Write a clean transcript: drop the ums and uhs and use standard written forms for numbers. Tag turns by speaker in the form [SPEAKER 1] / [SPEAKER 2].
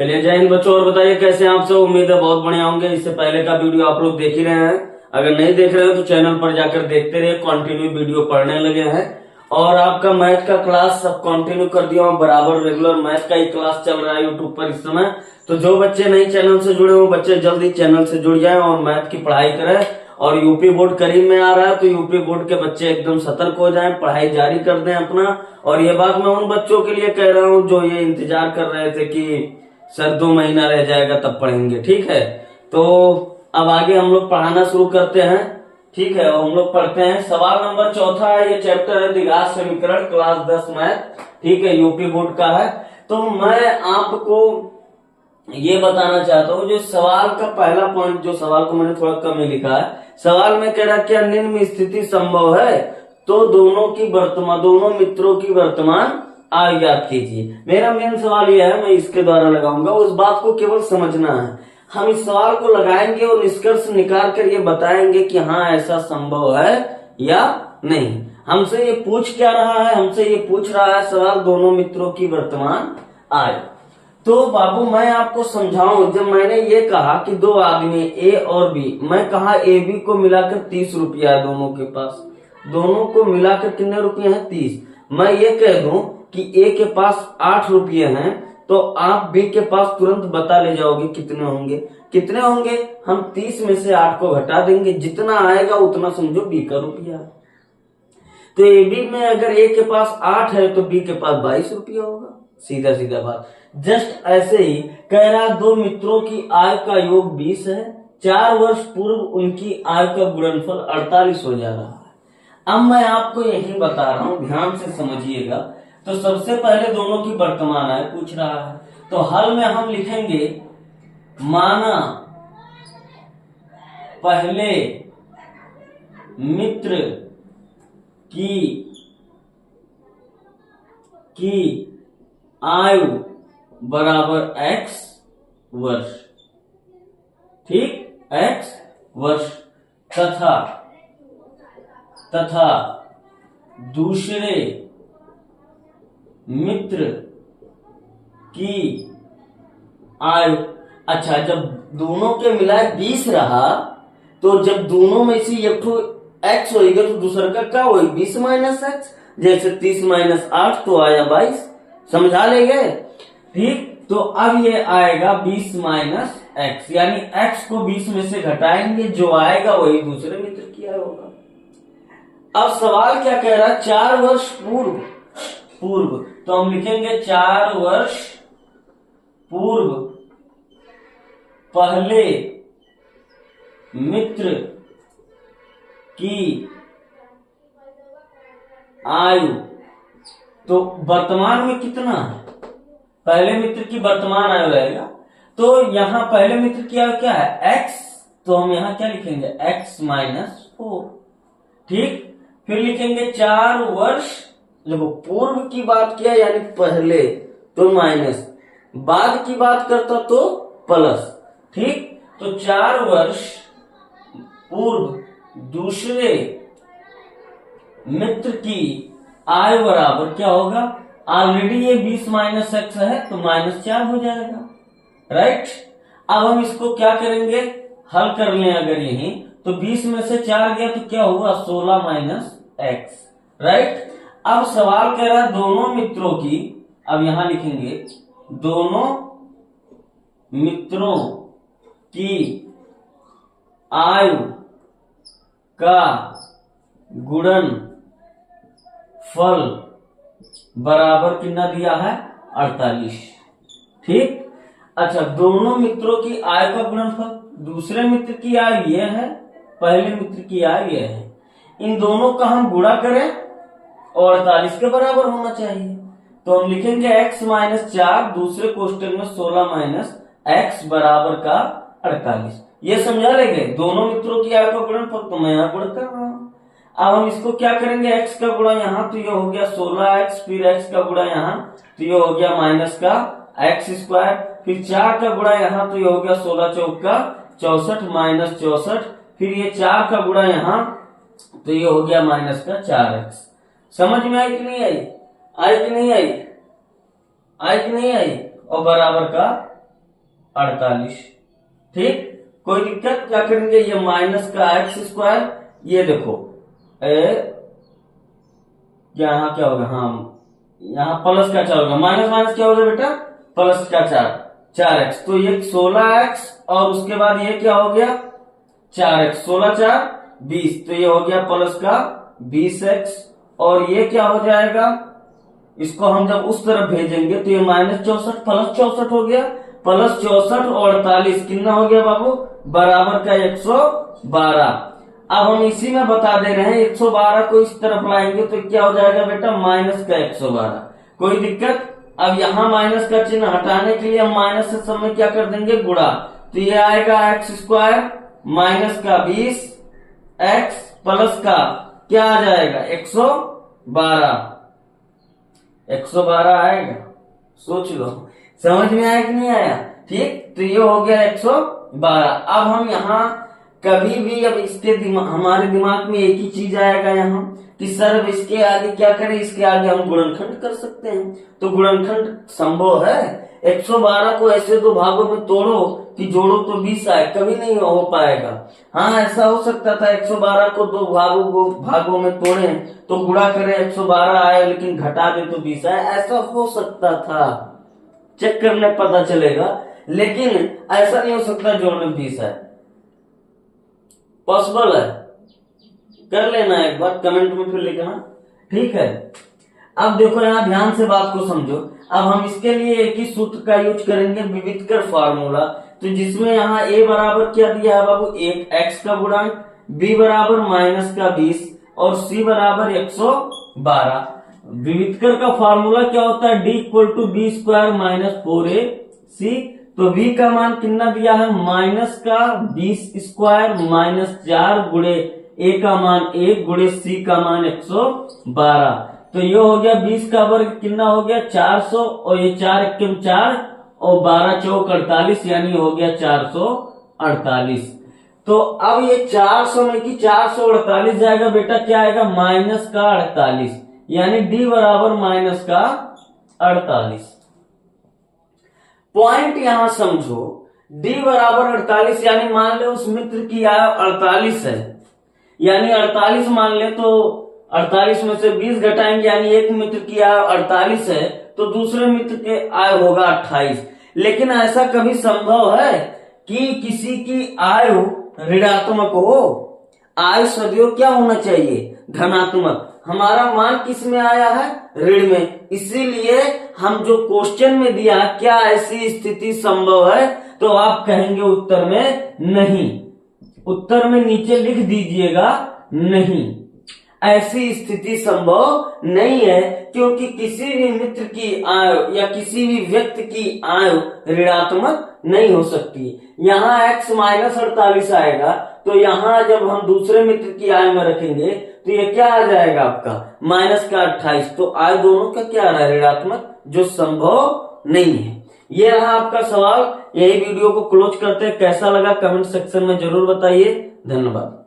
[SPEAKER 1] चलिए जय हिंद बच्चों। और बताइए कैसे हैं आप सब। उम्मीद है बहुत बढ़िया होंगे। इससे पहले का वीडियो आप लोग देख ही रहे हैं। अगर नहीं देख रहे हो तो चैनल पर जाकर देखते रहिए। कंटिन्यू वीडियो पढ़ने लगे हैं और आपका मैथ का क्लास सब कंटिन्यू कर दिया हूँ। बराबर रेगुलर मैथ का ही क्लास चल रहा है यूट्यूब पर इस समय। तो जो बच्चे नए चैनल से जुड़े हो बच्चे जल्दी चैनल से जुड़ जाएं और मैथ की पढ़ाई करें। और यूपी बोर्ड करीब में आ रहा है तो यूपी बोर्ड के बच्चे एकदम सतर्क हो जाएं, पढ़ाई जारी कर दें अपना। और ये बात मैं उन बच्चों के लिए कह रहा हूँ जो ये इंतजार कर रहे थे कि सर 2 महीना रह जाएगा तब पढ़ेंगे। ठीक है, तो अब आगे हम लोग पढ़ाना शुरू करते हैं। ठीक है, हम लोग पढ़ते हैं। सवाल नंबर 4 है। ये चैप्टर है द्विघात समीकरण, क्लास 10 मैथ। ठीक है, यूपी बोर्ड का है। तो मैं आपको ये बताना चाहता हूँ जो सवाल का पहला पॉइंट, जो सवाल को मैंने थोड़ा कम ही लिखा है। सवाल में कह रहा क्या निम्न स्थिति संभव है तो दोनों मित्रों की वर्तमान आयु ज्ञात कीजिए। मेरा मेन सवाल यह है, मैं इसके द्वारा लगाऊंगा। उस बात को केवल समझना है। हम इस सवाल को लगाएंगे और निष्कर्ष निकाल कर ये बताएंगे कि हाँ ऐसा संभव है या नहीं। हमसे ये पूछ क्या रहा है, हमसे ये पूछ रहा है सवाल दोनों मित्रों की वर्तमान आयु। तो बाबू मैं आपको समझाऊं, जब मैंने ये कहा कि दो आदमी ए और बी, मैं कहा ए बी को मिलाकर 30 रुपया है दोनों के पास। दोनों को मिलाकर कितने रुपये हैं? 30। मैं ये कह दूं कि ए के पास 8 रुपये हैं तो आप बी के पास तुरंत बता ले जाओगे कितने होंगे। कितने होंगे? हम 30 में से 8 को घटा देंगे, जितना आएगा उतना समझो बी का रुपया। तो ए बी में अगर ए के पास 8 है तो बी के पास 22 रुपया होगा। सीधा सीधा बात। जस्ट ऐसे ही कह रहा दो मित्रों की आय का योग 20 है। 4 वर्ष पूर्व उनकी आय का गुणनफल 48 हो जा रहा है। अब मैं आपको यही बता रहा हूं, ध्यान से समझिएगा। तो सबसे पहले दोनों की वर्तमान आय पूछ रहा है, तो हल में हम लिखेंगे माना पहले मित्र की आयु बराबर x वर्ष। ठीक, x वर्ष तथा दूसरे मित्र की आयु। अच्छा, जब दोनों के मिलाए 20 रहा तो जब दोनों में से एक तो x होगा तो दूसरा का क्या होगा? 20 माइनस एक्स। जैसे 30 माइनस 8 तो आया 22। समझा लेंगे? ठीक, तो अब ये आएगा 20 माइनस एक्स, यानी x को 20 में से घटाएंगे, जो आएगा वही दूसरे मित्र की आयु होगा। अब सवाल क्या कह रहा है? 4 वर्ष पूर्व, तो हम लिखेंगे 4 वर्ष पूर्व पहले मित्र की आयु। तो वर्तमान में कितना है? पहले मित्र की वर्तमान आयु रहेगा। तो यहां पहले मित्र की आयु क्या है? x। तो हम यहां क्या लिखेंगे? x minus 4। ठीक, फिर लिखेंगे 4 वर्ष। देखो पूर्व की बात किया यानी पहले, तो माइनस, बाद की बात करता तो प्लस। ठीक, तो 4 वर्ष पूर्व दूसरे मित्र की आयु बराबर क्या होगा? ऑलरेडी ये 20 माइनस एक्स है तो -4 हो जाएगा। राइट, अब हम इसको क्या करेंगे? हल कर लें अगर यही, तो 20 में से 4 गया तो क्या हुआ? 16 माइनस एक्स। राइट, अब सवाल कह रहा है दोनों मित्रों की, अब यहां लिखेंगे दोनों मित्रों की आयु का गुणनफल बराबर कितना दिया है? 48। ठीक, अच्छा, दोनों मित्रों की आयु का गुणनफल, दूसरे मित्र की आयु ये है, पहले मित्र की आयु ये है। इन दोनों का हम गुणा करें और 48 के बराबर होना चाहिए। तो हम लिखेंगे x माइनस 4, दूसरे क्वेश्चन में 16 माइनस x बराबर का 48। ये समझा लेंगे दोनों मित्रों की आयु का गुणनफल, तो मैं यहाँ गुणा कर रहा हूँ। अब हम इसको क्या करेंगे? x का गुणा यहाँ तो ये हो गया 16x, फिर x का गुणा यहाँ तो ये हो गया माइनस का x स्क्वायर, फिर 4 का गुणा यहाँ तो ये हो गया 16 चौक का 64 माइनस 64, फिर ये 4 का गुणा यहाँ तो ये हो गया माइनस का 4x। समझ में आई कि नहीं आई? आई कि नहीं आई? आई कि नहीं आई? और बराबर का 48। ठीक, कोई दिक्कत? क्या करेंगे, ये माइनस का एक्स स्क्वायर, ये देखो यहाँ क्या होगा, हाँ यहाँ प्लस का 4 होगा, माइनस माइनस क्या होगा बेटा, प्लस का 4x, तो ये 16x और उसके बाद ये क्या हो गया 4x, 16 4 20, तो ये हो गया प्लस का 20x, और ये क्या हो जाएगा, इसको हम जब उस तरफ भेजेंगे तो ये -64 प्लस 64 हो गया, प्लस 64 और 48 कितना हो गया बाबू, बराबर का 112। अब हम इसी में बता दे रहे हैं 112 को इस तरफ लाएंगे तो क्या हो जाएगा बेटा, माइनस का 112। कोई दिक्कत? अब यहाँ माइनस का चिन्ह हटाने के लिए हम माइनस से समय क्या कर देंगे, गुणा, तो ये आएगा एक्स स्क्वायर माइनस का 20 एक्स प्लस का क्या आ जाएगा 112, 112 आएगा, सोच लो, समझ में आया कि नहीं आया? ठीक, तो ये हो गया 112। अब हम यहाँ कभी भी, अब इसके हमारे दिमाग में एक ही चीज आएगा यहाँ कि सर अब इसके आगे क्या करें, इसके आगे हम गुणनखंड कर सकते हैं, तो गुणनखंड संभव है। 112 को ऐसे दो भागों में तोड़ो कि जोड़ो तो 20 आए, कभी नहीं हो पाएगा। हाँ, ऐसा हो सकता था 112 को दो भागों में तोड़े तो गुणा करें 112 आए, लेकिन घटा दे तो 20 आए, ऐसा हो सकता था, चेक करने पता चलेगा, लेकिन ऐसा नहीं हो सकता जोड़ने 20 आए। पॉसिबल है, कर लेना एक बार, कमेंट में फिर लिखना, ठीक है। अब देखो यहाँ ध्यान से बात को समझो, अब हम इसके लिए एक ही सूत्र का यूज करेंगे, विविधकर फार्मूला, तो जिसमें यहाँ a बराबर क्या दिया है बाबू, एक x का गुणांक, b बराबर माइनस का 20 और c बराबर 112। विविधकर का फार्मूला क्या होता है, d equal to B square minus 4ac, तो v का मान कितना दिया है, माइनस का 20 स्क्वायर माइनस 4 गुणे a का मान 1 गुणे c का मान 112, तो ये हो गया 20 का वर्ग कितना हो गया 400, और ये 4 एकम 4 और 12 चौक 48, यानी हो गया 448। तो अब ये 400 में की 448 जाएगा बेटा, क्या आएगा माइनस का 48, यानी d बराबर माइनस का 48। पॉइंट यहां समझो, d बराबर 48, यानी मान ले उस मित्र की आयु 48 है, यानी 48 मान ले तो 48 में से 20 घटाएंगे, यानी एक मित्र की आयु 48 है तो दूसरे मित्र के आयु होगा 28। लेकिन ऐसा कभी संभव है कि किसी की आयु ऋणात्मक हो? आयु सदैव क्या होना चाहिए, धनात्मक। हमारा मान किस में आया है, ऋण में, इसीलिए हम जो क्वेश्चन में दिया क्या ऐसी स्थिति संभव है, तो आप कहेंगे उत्तर में नहीं, उत्तर में नीचे लिख दीजिएगा नहीं, ऐसी स्थिति संभव नहीं है, क्योंकि किसी भी मित्र की आयु या किसी भी व्यक्ति की आयु ऋणात्मक नहीं हो सकती। यहाँ x माइनस 48 आएगा, तो यहाँ जब हम दूसरे मित्र की आयु में रखेंगे तो ये क्या आ जाएगा आपका माइनस का 28, तो आयु दोनों का क्या आ रहा है, ऋणात्मक, जो संभव नहीं है। ये रहा आपका सवाल। यही वीडियो को क्लोज करते हैं, कैसा लगा कमेंट सेक्शन में जरूर बताइए। धन्यवाद।